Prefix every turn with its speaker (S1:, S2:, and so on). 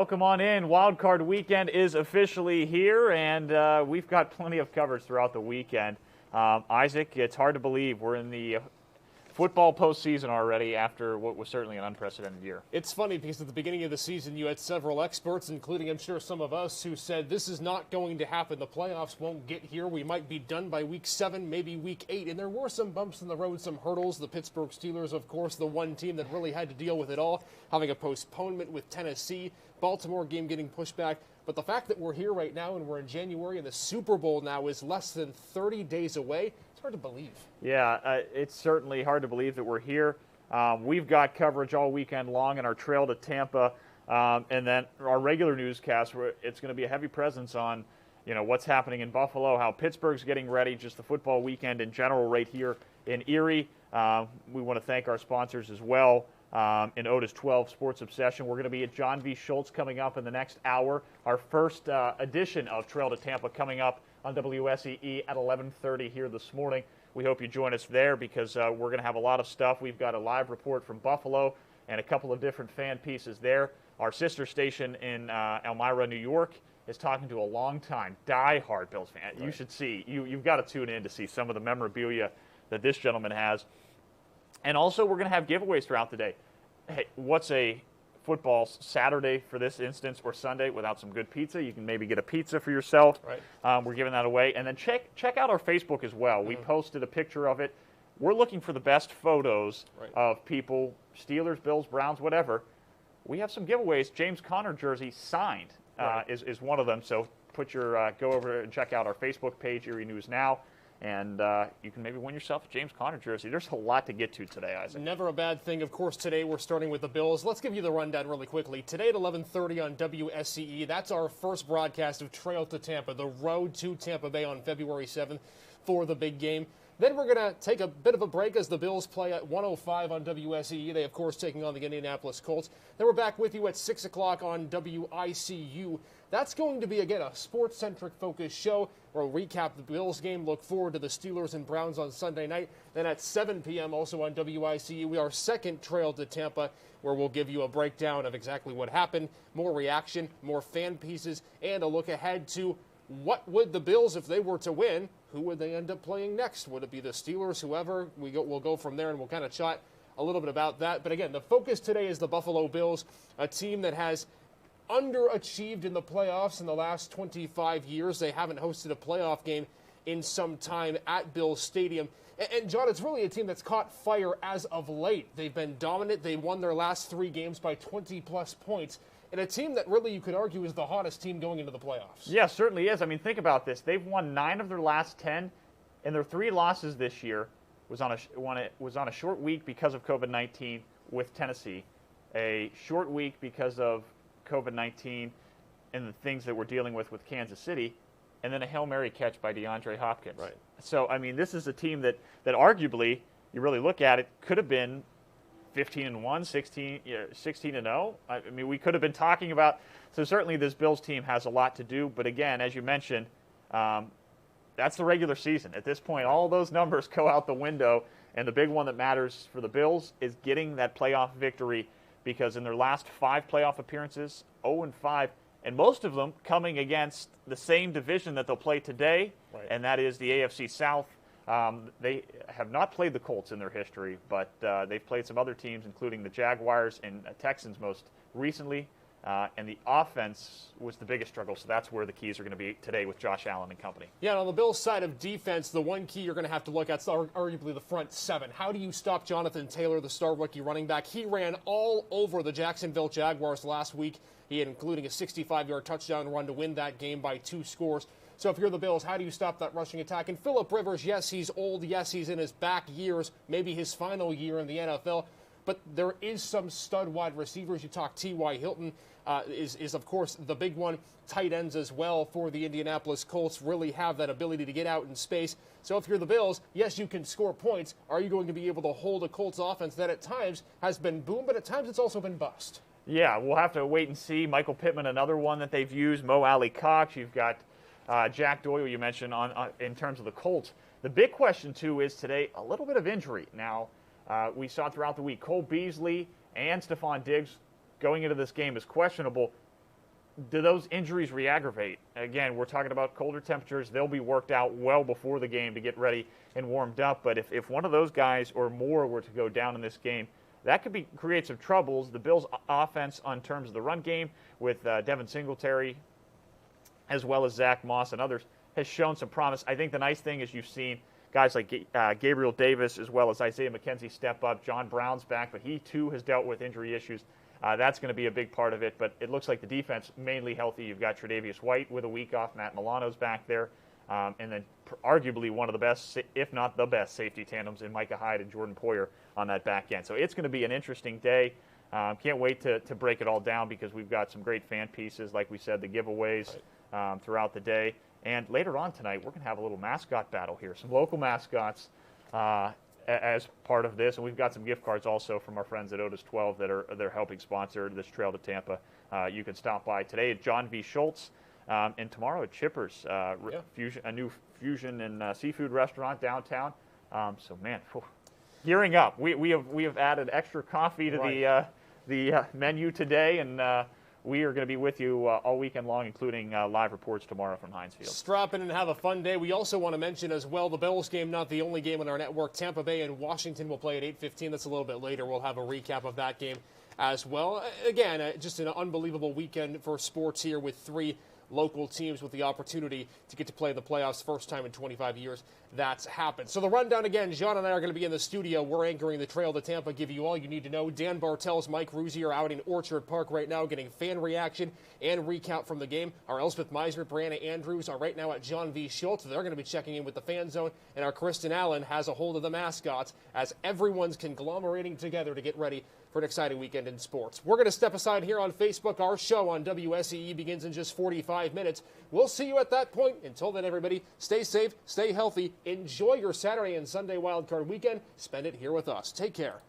S1: Welcome on in. Wild Card Weekend is officially here, and we've got plenty of coverage throughout the weekend. Isaac, it's hard to believe we're in the football postseason already after what was certainly an unprecedented year.
S2: It's funny because at the beginning of the season you had several experts, including I'm sure some of us, who said this is not going to happen. The playoffs won't get here. We might be done by week 7, maybe week 8. And there were some bumps in the road, some hurdles. The Pittsburgh Steelers, of course, the one team that really had to deal with it all, having a postponement with Tennessee, Baltimore game getting pushed back. But the fact that we're here right now and we're in January and the Super Bowl now is less than 30 days away, it's hard to believe.
S1: Yeah, it's certainly hard to believe that we're here. We've got coverage all weekend long in our trail to Tampa, and then our regular newscast, where it's going to be a heavy presence on, what's happening in Buffalo, how Pittsburgh's getting ready, just the football weekend in general right here in Erie. We want to thank our sponsors as well. In Otis 12 Sports Obsession. We're going to be at John V. Schultz coming up in the next hour. Our first edition of Trail to Tampa coming up on WSEE at 11:30 here this morning. We hope you join us there because we're going to have a lot of stuff. We've got a live report from Buffalo and a couple of different fan pieces there. Our sister station in Elmira, New York, is talking to a long-time, die-hard Bills fan. Right. You should see. You've got to tune in to see some of the memorabilia that this gentleman has. And also, we're going to have giveaways throughout the day. Hey, what's a football Saturday for this instance, or Sunday, without some good pizza? You can maybe get a pizza for yourself.
S2: Right.
S1: We're giving that away. And then check out our Facebook as well. We posted a picture of it. We're looking for the best photos of people, Steelers, Bills, Browns, whatever. We have some giveaways. James Conner jersey signed is one of them. So go over and check out our Facebook page, Erie News Now. And you can maybe win yourself a James Conner jersey. There's a lot to get to today, Isaac.
S2: Never a bad thing. Of course, today we're starting with the Bills. Let's give you the rundown really quickly. Today at 11:30 on WSCE, that's our first broadcast of Trail to Tampa, the road to Tampa Bay on February 7th for the big game. Then we're going to take a bit of a break as the Bills play at 1:05 on WSEE. They, of course, taking on the Indianapolis Colts. Then we're back with you at 6 o'clock on WICU. That's going to be, again, a sports-centric focused show. We'll recap the Bills game, look forward to the Steelers and Browns on Sunday night. Then at 7 p.m. also on WICU, we are second Trail to Tampa, where we'll give you a breakdown of exactly what happened, more reaction, more fan pieces, and a look ahead to what would the Bills, if they were to win, who would they end up playing next? Would it be the Steelers, whoever? We'll go from there, and we'll kind of chat a little bit about that. But again, the focus today is the Buffalo Bills, a team that has underachieved in the playoffs in the last 25 years. They haven't hosted a playoff game in some time at Bills Stadium. And John, it's really a team that's caught fire as of late. They've been dominant. They won their last 3 games by 20-plus points. And a team that really you could argue is the hottest team going into the playoffs.
S1: Yeah, certainly is. I mean, think about this. They've won 9 of their last 10, and their 3 losses this year was on a short week because of COVID-19 with Tennessee, a short week because of COVID-19 and the things that we're dealing with Kansas City, and then a Hail Mary catch by DeAndre Hopkins.
S2: Right.
S1: So, I mean, this is a team that arguably, you really look at it, could have been 15-1, 16-0. I mean, we could have been talking about. So certainly, this Bills team has a lot to do. But again, as you mentioned, that's the regular season. At this point, all those numbers go out the window, and the big one that matters for the Bills is getting that playoff victory. Because in their last 5 playoff appearances, 0-5, and most of them coming against the same division that they'll play today, and that is the AFC South. They have not played the Colts in their history, but they've played some other teams, including the Jaguars and Texans most recently. And the offense was the biggest struggle, so that's where the keys are going to be today with Josh Allen and company.
S2: Yeah, and on the Bills' side of defense, the one key you're going to have to look at is arguably the front 7. How do you stop Jonathan Taylor, the star rookie running back? He ran all over the Jacksonville Jaguars last week. He had including a 65-yard touchdown run to win that game by 2 scores. So if you're the Bills, how do you stop that rushing attack? And Phillip Rivers, yes, he's old. Yes, he's in his back years, maybe his final year in the NFL. But there is some stud wide receivers. You talk T.Y. Hilton is, of course, the big one. Tight ends as well for the Indianapolis Colts really have that ability to get out in space. So if you're the Bills, yes, you can score points. Are you going to be able to hold a Colts offense that at times has been boom, but at times it's also been bust?
S1: Yeah, we'll have to wait and see. Michael Pittman, another one that they've used. Mo Alley-Cox. You've got Jack Doyle, you mentioned, in terms of the Colts. The big question, too, is today a little bit of injury. Now, we saw throughout the week Cole Beasley and Stephon Diggs going into this game is questionable. do those injuries re-aggravate? Again, we're talking about colder temperatures. They'll be worked out well before the game to get ready and warmed up. But if one of those guys or more were to go down in this game, that could create some troubles. The Bills' offense on terms of the run game with Devin Singletary as well as Zach Moss and others has shown some promise. I think the nice thing is you've seen guys like Gabriel Davis as well as Isaiah McKenzie step up. John Brown's back, but he too has dealt with injury issues. That's going to be a big part of it, but it looks like the defense mainly healthy. You've got Tre'Davious White with a week off. Matt Milano's back there. And then arguably one of the best, if not the best, safety tandems in Micah Hyde and Jordan Poyer on that back end. So it's going to be an interesting day. Can't wait to break it all down because we've got some great fan pieces, like we said, the giveaways throughout the day. And later on tonight, we're going to have a little mascot battle here, some local mascots as part of this. And we've got some gift cards also from our friends at Otis 12 that are helping sponsor this Trail to Tampa. You can stop by today at John V. Schultz and tomorrow at Chipper's, a new fusion and seafood restaurant downtown. So, man, gearing up. We have added extra coffee to the menu today, and we are going to be with you all weekend long, including live reports tomorrow from Heinz Field.
S2: Strap in and have a fun day. We also want to mention as well the Bills game, not the only game on our network. Tampa Bay and Washington will play at 8:15. That's a little bit later. We'll have a recap of that game as well. Again, just an unbelievable weekend for sports here with 3 local teams with the opportunity to get to play in the playoffs. First time in 25 years that's happened. So the rundown again, John and I are going to be in the studio. We're anchoring the Trail to Tampa, give you all you need to know. Dan Bartels, Mike Ruzzi are out in Orchard Park right now getting fan reaction and recount from the game. Our Elspeth Meisner, Brianna Andrews are right now at John V. Schultz. They're going to be checking in with the fan zone. And our Kristen Allen has a hold of the mascots as everyone's conglomerating together to get ready for an exciting weekend in sports. We're going to step aside here on Facebook. Our show on WSEE begins in just 45 minutes. We'll see you at that point. Until then, everybody, stay safe, stay healthy, enjoy your Saturday and Sunday wildcard weekend. Spend it here with us. Take care.